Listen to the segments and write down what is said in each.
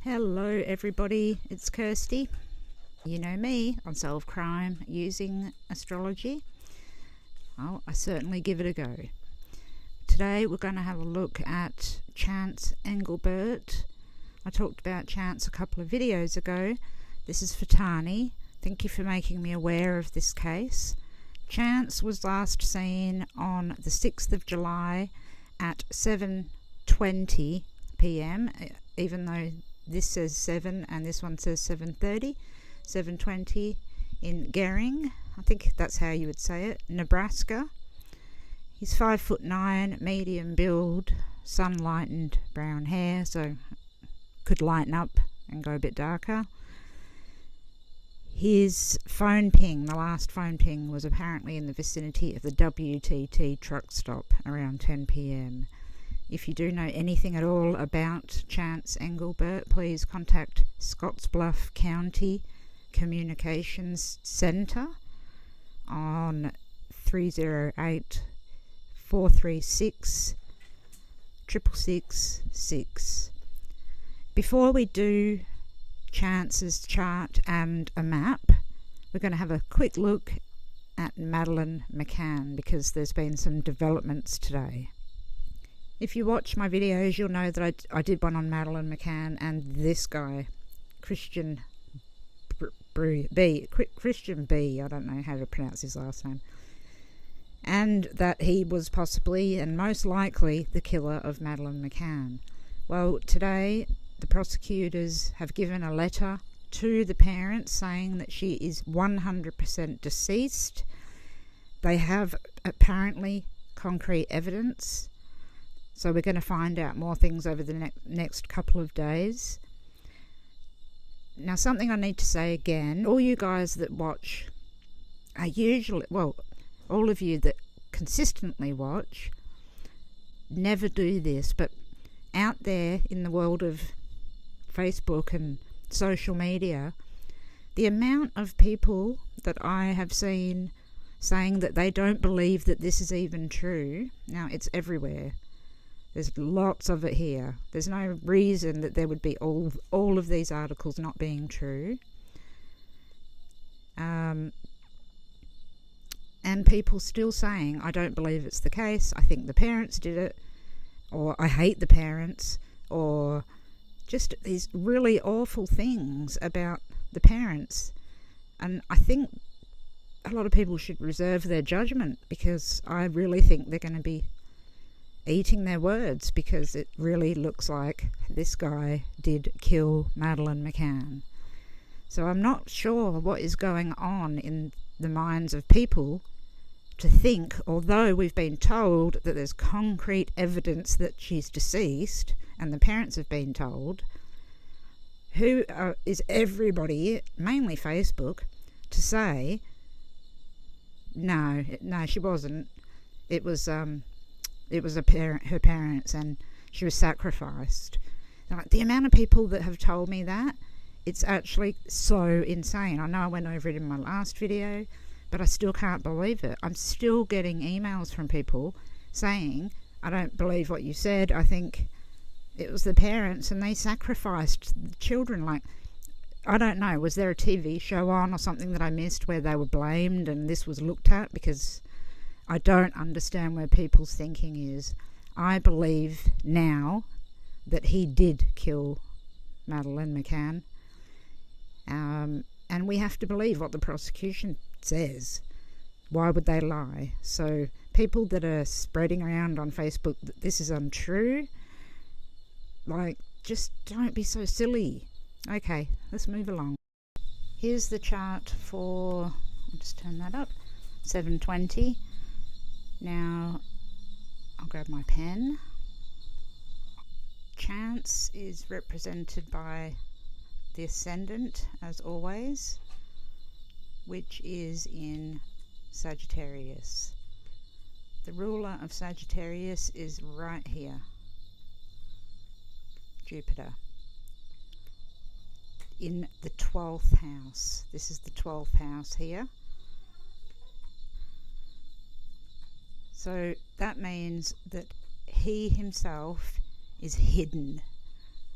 Hello everybody, it's Kirsty. You know me, I solve crime using astrology. Well, I certainly give it a go. Today we're going to have a look at Chance Englebert. I talked about Chance a couple of videos ago. This is for Tani. Thank you for making me aware of this case. Chance was last seen on the 6th of July at 7:20 p.m, even though this says 7 and this one says 7:30. 7:20 in Gering, I think that's how you would say it, Nebraska. He's 5'9", medium build, sun-lightened brown hair, so could lighten up and go a bit darker. His phone ping, the last phone ping, was apparently in the vicinity of the WTT truck stop around 10 p.m. If you do know anything at all about Chance Englebert, please contact Scottsbluff County Communications Centre on 308-436-6666. Before we do Chance's chart and a map, we're going to have a quick look at Madeleine McCann because there's been some developments today. If you watch my videos, you'll know that I did one on Madeleine McCann and this guy, Christian B, I don't know how to pronounce his last name, and that he was possibly and most likely the killer of Madeleine McCann. Well, today the prosecutors have given a letter to the parents saying that she is 100% deceased. They have apparently concrete evidence. So we're going to find out more things over the next couple of days. Now, something I need to say again, all you guys that watch are usually, well, all of you that consistently watch never do this, but out there in the world of Facebook and social media, the amount of people that I have seen saying that they don't believe that this is even true, now it's everywhere. There's lots of it here. There's no reason that there would be all of these articles not being true. And people still saying, I don't believe it's the case, I think the parents did it, or I hate the parents, or just these really awful things about the parents. And I think a lot of people should reserve their judgment because I really think they're going to be eating their words because it really looks like this guy did kill Madeleine McCann. So I'm not sure what is going on in the minds of people to think, although we've been told that there's concrete evidence that she's deceased and the parents have been told, is everybody, mainly Facebook, to say, no, she wasn't. It was her parents, and she was sacrificed. Like, the amount of people that have told me that, it's actually so insane. I know I went over it in my last video, but I still can't believe it. I'm still getting emails from people saying, I don't believe what you said, I think it was the parents and they sacrificed the children. Like, I don't know, was there a TV show on or something that I missed where they were blamed and this was looked at? Because I don't understand where people's thinking is. I believe now that he did kill Madeleine McCann. And we have to believe what the prosecution says. Why would they lie? So people that are spreading around on Facebook that this is untrue, like, just don't be so silly. Okay, let's move along. Here's the chart for, I'll just turn that up, 7:20. Now, I'll grab my pen. Chance is represented by the ascendant, as always, which is in Sagittarius. The ruler of Sagittarius is right here, Jupiter, in the 12th house. This is the 12th house here. So that means that he himself is hidden.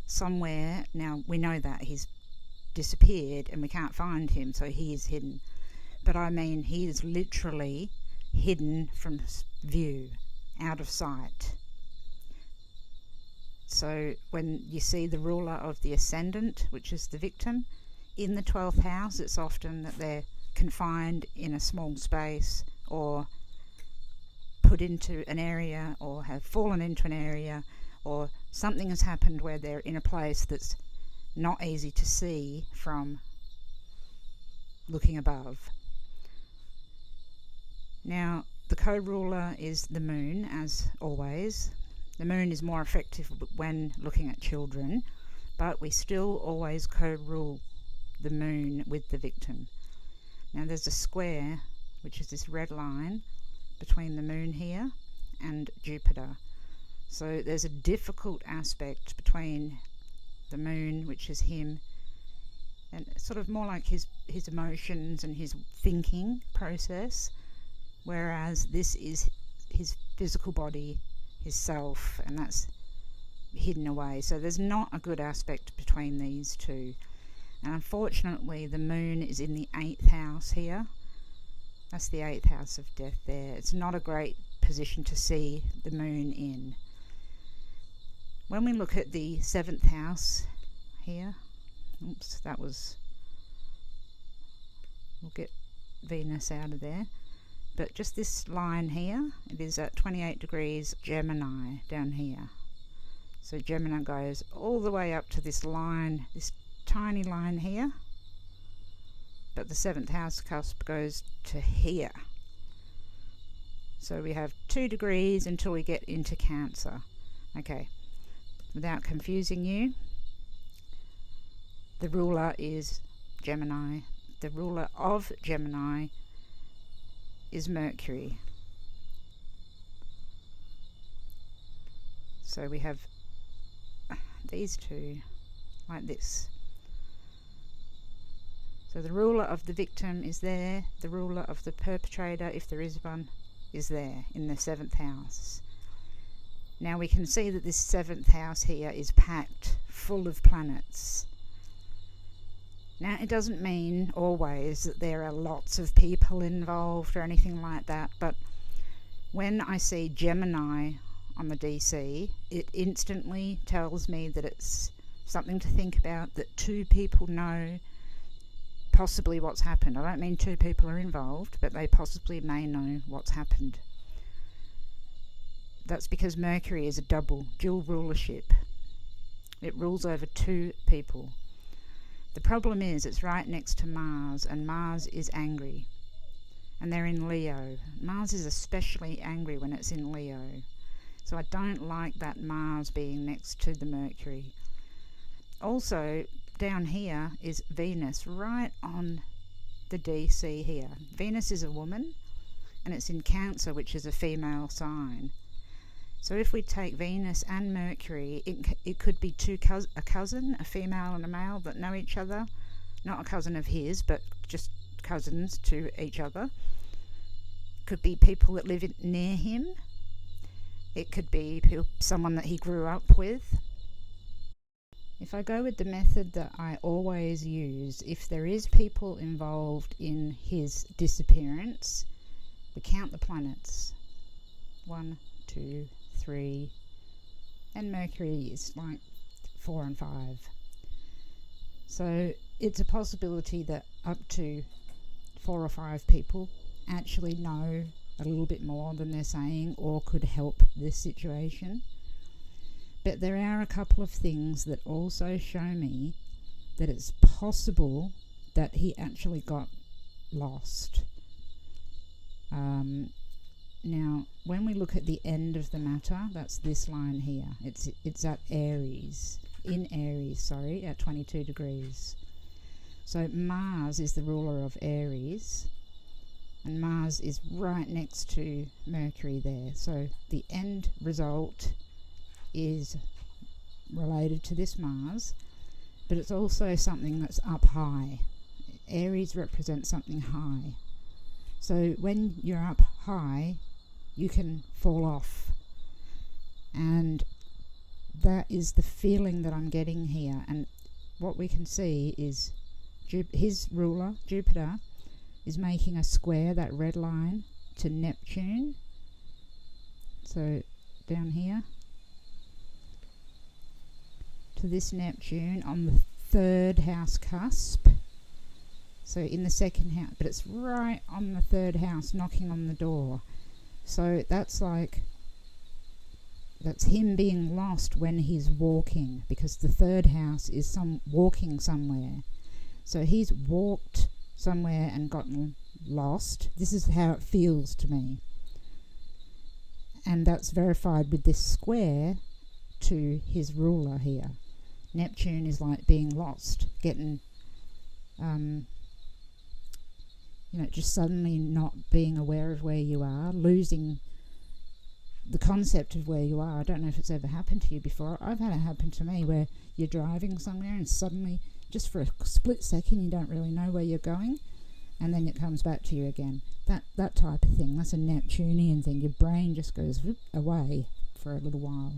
somewhere. Now, we know that he's disappeared and we can't find him, so he is hidden. But I mean, he is literally hidden from view, out of sight. So when you see the ruler of the ascendant, which is the victim, in the 12th house, it's often that they're confined in a small space, or put into an area, or have fallen into an area, or something has happened where they're in a place that's not easy to see from looking above. Now, the co-ruler is the moon, as always. The moon is more effective when looking at children, but we still always co-rule the moon with the victim. Now, there's a square, which is this red line, between the moon here and Jupiter. So there's a difficult aspect between the moon, which is him, and sort of more like his emotions and his thinking process, whereas this is his physical body, his self, and that's hidden away. So there's not a good aspect between these two. And unfortunately, the moon is in the 8th house here. That's the 8th house of death there. It's not a great position to see the moon in. When we look at the 7th house here, oops, we'll get Venus out of there. But just this line here, it is at 28 degrees Gemini down here. So Gemini goes all the way up to this line, this tiny line here. But the 7th house cusp goes to here. So we have 2 degrees until we get into Cancer. Okay, without confusing you, the ruler is Gemini. The ruler of Gemini is Mercury. So we have these two like this. So the ruler of the victim is there, the ruler of the perpetrator, if there is one, is there in the 7th house. Now we can see that this 7th house here is packed full of planets. Now, it doesn't mean always that there are lots of people involved or anything like that, but when I see Gemini on the DC, it instantly tells me that it's something to think about, that 2 people know possibly what's happened. I don't mean 2 people are involved, but they possibly may know what's happened. That's because Mercury is a dual rulership. It rules over 2 people. The problem is it's right next to Mars, and Mars is angry. And they're in Leo. Mars is especially angry when it's in Leo. So I don't like that Mars being next to the Mercury. Also, down here is Venus, right on the DC here. Venus is a woman, and it's in Cancer, which is a female sign. So if we take Venus and Mercury, it could be a cousin, a female and a male that know each other. Not a cousin of his, but just cousins to each other. Could be people that live near him. It could be someone that he grew up with. If I go with the method that I always use, if there is people involved in his disappearance, we count the planets. 1, 2, 3, and Mercury is like 4 and 5. So it's a possibility that up to 4 or 5 people actually know a little bit more than they're saying, or could help this situation. But there are a couple of things that also show me that it's possible that he actually got lost. Now, when we look at the end of the matter, that's this line here. It's at Aries, at 22 degrees. So Mars is the ruler of Aries, and Mars is right next to Mercury there. So the end result is related to this Mars, but it's also something that's up high. Aries represents something high. So when you're up high, you can fall off, and that is the feeling that I'm getting here. And what we can see is his ruler, Jupiter, is making a square, that red line, to Neptune. So down here to this Neptune on the 3rd house cusp. So in the 2nd house, but it's right on the 3rd house, knocking on the door. So that's him being lost when he's walking, because the 3rd house is walking somewhere. So he's walked somewhere and gotten lost. This is how it feels to me. And that's verified with this square to his ruler here. Neptune is like being lost, getting, just suddenly not being aware of where you are, losing the concept of where you are. I don't know if it's ever happened to you before. I've had it happen to me where you're driving somewhere and suddenly, just for a split second, you don't really know where you're going, and then it comes back to you again. That type of thing. That's a Neptunian thing. Your brain just goes away for a little while.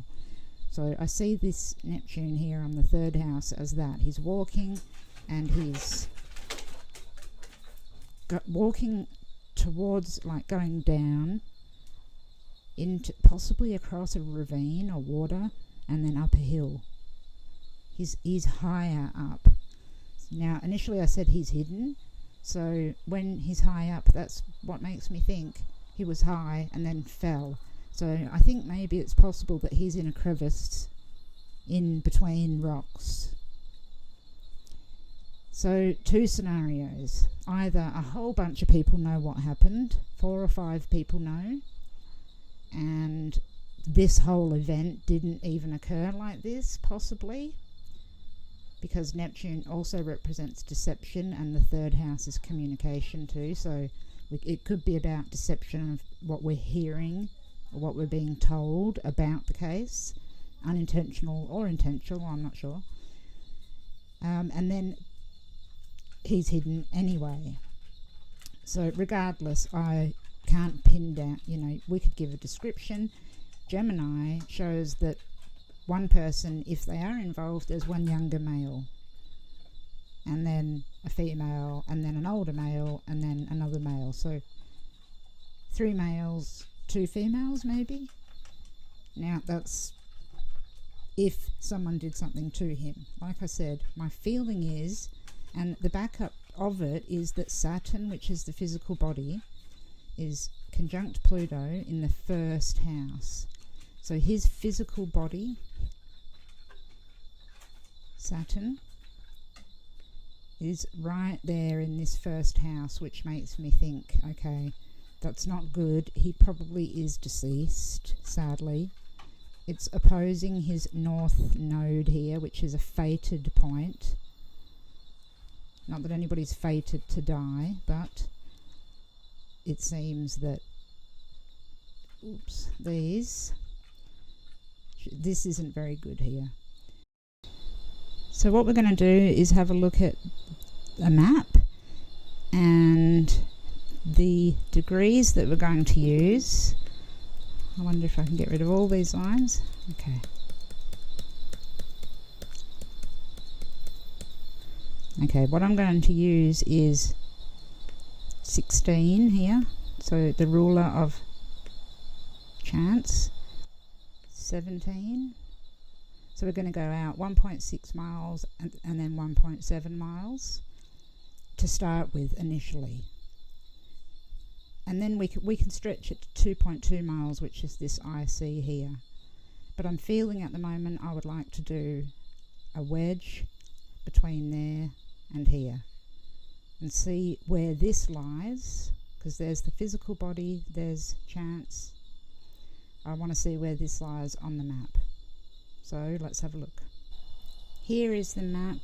So I see this Neptune here on the 3rd house as that. He's walking, and he's walking towards, like, going down into possibly across a ravine or water, and then up a hill. He's higher up. Now, initially I said he's hidden, so when he's high up, that's what makes me think he was high and then fell. So I think maybe it's possible that he's in a crevice in between rocks. So 2 scenarios. Either a whole bunch of people know what happened, 4 or 5 people know, and this whole event didn't even occur like this, possibly, because Neptune also represents deception, and the 3rd house is communication too. So it could be about deception of what we're hearing or what we're being told about the case, unintentional or intentional, I'm not sure. And then he's hidden anyway. So regardless, I can't pin down, we could give a description. Gemini shows that one person, if they are involved, there's one younger male, and then a female, and then an older male, and then another male. So 3 males, 2 females maybe. Now that's if someone did something to him. Like I said, my feeling is, and the backup of it is, that Saturn, which is the physical body, is conjunct Pluto in the 1st house. So his physical body, Saturn, is right there in this 1st house, which makes me think, okay, that's not good. He probably is deceased, sadly. It's opposing his north node here, which is a fated point. Not that anybody's fated to die, but it seems that, this isn't very good here. So what we're going to do is have a look at a map and the degrees that we're going to use. I wonder if I can get rid of all these lines. Okay, what I'm going to use is 16 here, so the ruler of chance. 17. So we're going to go out 1.6 miles and then 1.7 miles to start with initially. And then we can stretch it to 2.2 miles, which is this IC here. But I'm feeling at the moment I would like to do a wedge between there and here and see where this lies, because there's the physical body, there's chance. I want to see where this lies on the map. So let's have a look. Here is the map.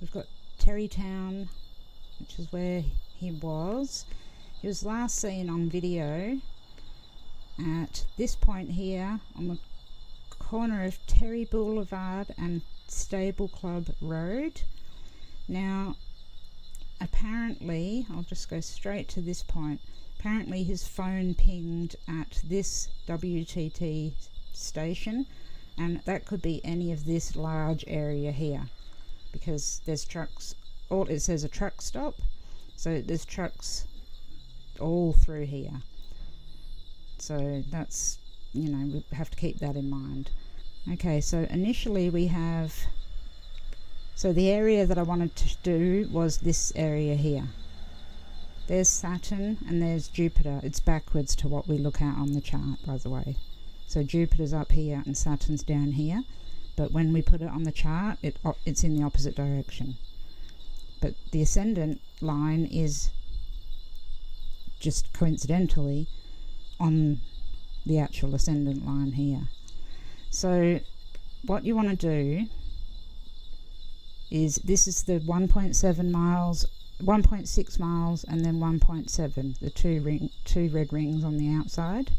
We've got Terrytown, which is where he was. He was last seen on video at this point here on the corner of Terry Boulevard and Stable Club Road. Now, apparently, I'll just go straight to this point. Apparently his phone pinged at this WTT station, and that could be any of this large area here, because there's trucks. It says a truck stop, so there's trucks all through here. So that's, we have to keep that in mind. Okay, so initially we have, so the area that I wanted to do was this area here. There's Saturn and there's Jupiter. It's backwards to what we look at on the chart, by the way. So Jupiter's up here and Saturn's down here, but when we put it on the chart, it's in the opposite direction. But the ascendant line is just coincidentally on the actual ascendant line here. So what you want to do is, this is the 1.7 miles, 1.6 miles, and then 1.7, the two red rings on the outside.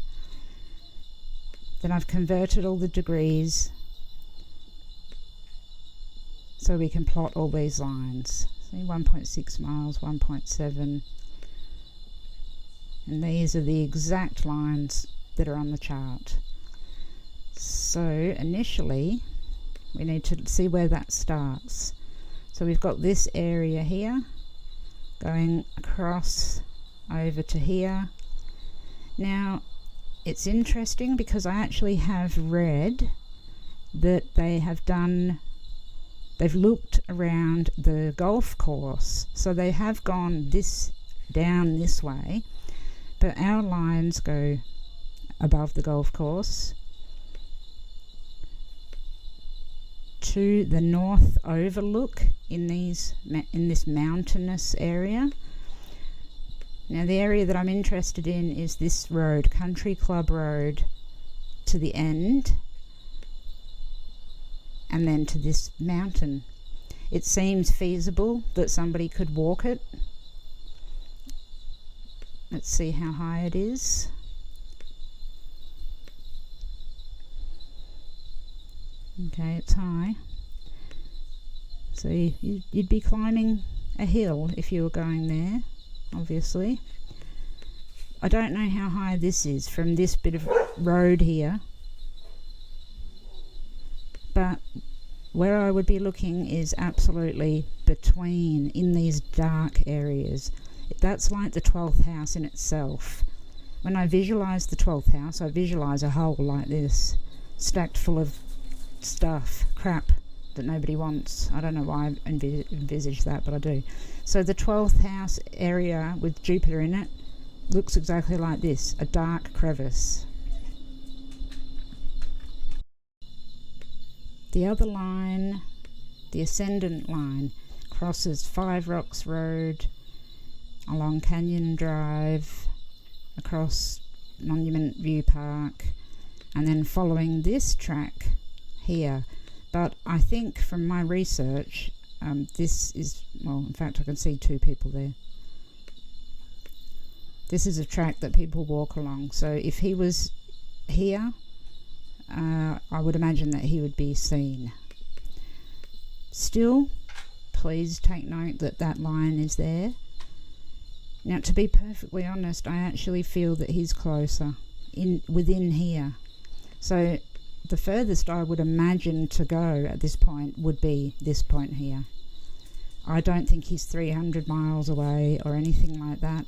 Then I've converted all the degrees so we can plot all these lines. See, 1.6 miles, 1.7, and these are the exact lines that are on the chart. So initially we need to see where that starts. So we've got this area here going across over to here. Now it's interesting because I actually have read that they've looked around the golf course, so they have gone down this way, but our lines go above the golf course to the north overlook in this mountainous area. Now the area that I'm interested in is this road, Country Club Road, to the end, and then to this mountain. It seems feasible that somebody could walk it. Let's see how high it is. Okay, it's high. So you'd be climbing a hill if you were going there, obviously. I don't know how high this is from this bit of road here, but where I would be looking is absolutely between, in these dark areas. That's like the 12th house in itself. When I visualize the 12th house, I visualize a hole like this, stacked full of stuff, crap that nobody wants. I don't know why I envisage that, but I do. So the 12th house area with Jupiter in it looks exactly like this, a dark crevice. The other line, the ascendant line, crosses Five Rocks Road, along Canyon Drive, across Monument View Park, and then following this track here. But I think from my research, this is, well, in fact I can see two people there. This is a track that people walk along, so if he was here, I would imagine that he would be seen. Still, please take note that that line is there. Now, to be perfectly honest, I actually feel that he's closer, within here. So the furthest I would imagine to go at this point would be this point here. I don't think he's 300 miles away or anything like that.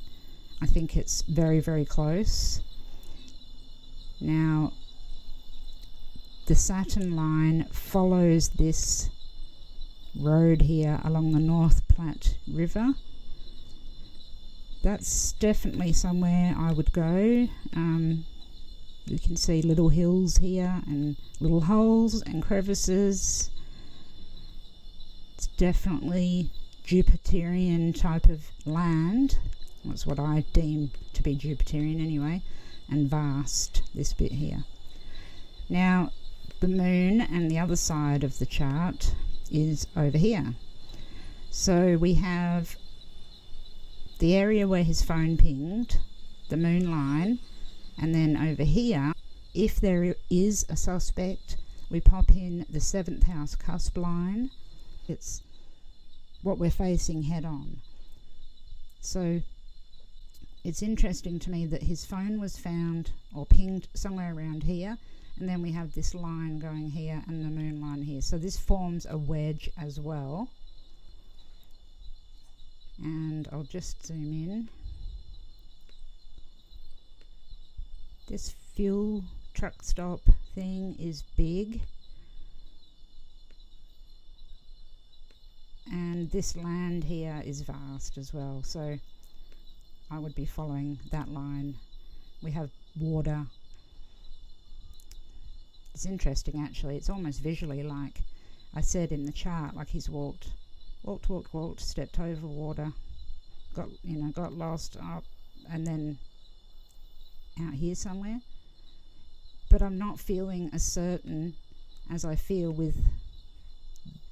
I think it's very, very close. Now, the Saturn line follows this road here along the North Platte River. That's definitely somewhere I would go. You can see little hills here and little holes and crevices. It's definitely Jupiterian type of land. That's what I deem to be Jupiterian anyway, and vast, this bit here. Now, the moon and the other side of the chart is over here. So we have the area where his phone pinged, the moon line, and then over here, if there is a suspect, we pop in the 7th house cusp line. It's what we're facing head on. So it's interesting to me that his phone was found or pinged somewhere around here, and then we have this line going here and the moon line here. So this forms a wedge as well. And I'll just zoom in. This fuel truck stop thing is big. And this land here is vast as well. So I would be following that line. We have water. It's interesting actually. It's almost visually like I said in the chart, like he's walked, stepped over water, got lost up, and then out here somewhere. But I'm not feeling as certain as I feel with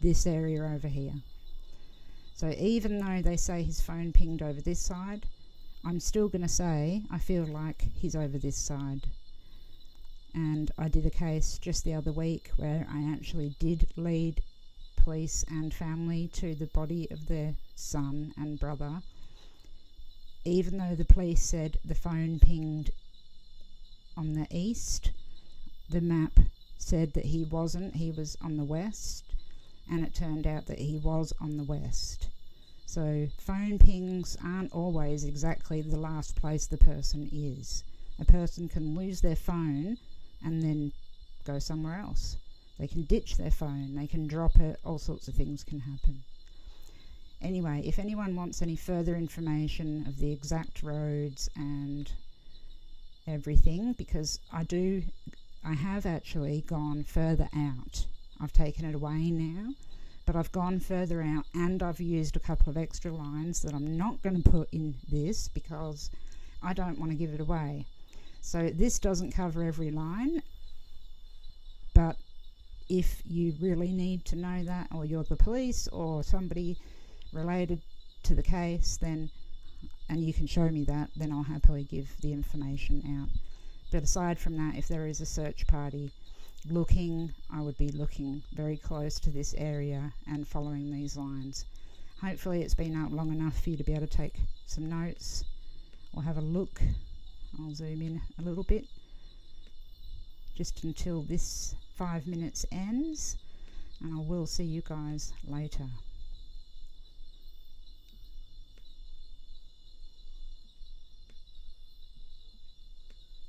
this area over here. So even though they say his phone pinged over this side, I'm still going to say I feel like he's over this side. And I did a case just the other week where I actually did lead police and family to the body of their son and brother. Even though the police said the phone pinged on the east, the map said that he wasn't, he was on the west, and it turned out that he was on the west. So phone pings aren't always exactly the last place the person is. A person can lose their phone and then go somewhere else. They can ditch their phone, they can drop it, all sorts of things can happen. Anyway, if anyone wants any further information of the exact roads and everything, because I have actually gone further out. I've taken it away now, but I've gone further out and I've used a couple of extra lines that I'm not going to put in this because I don't want to give it away. So this doesn't cover every line, but if you really need to know that, or you're the police or somebody related to the case, then, and you can show me that, then I'll happily give the information out. But aside from that, if there is a search party looking, I would be looking very close to this area and following these lines. Hopefully it's been out long enough for you to be able to take some notes or have a look. I'll zoom in a little bit just until this 5 minutes ends, and I will see you guys later.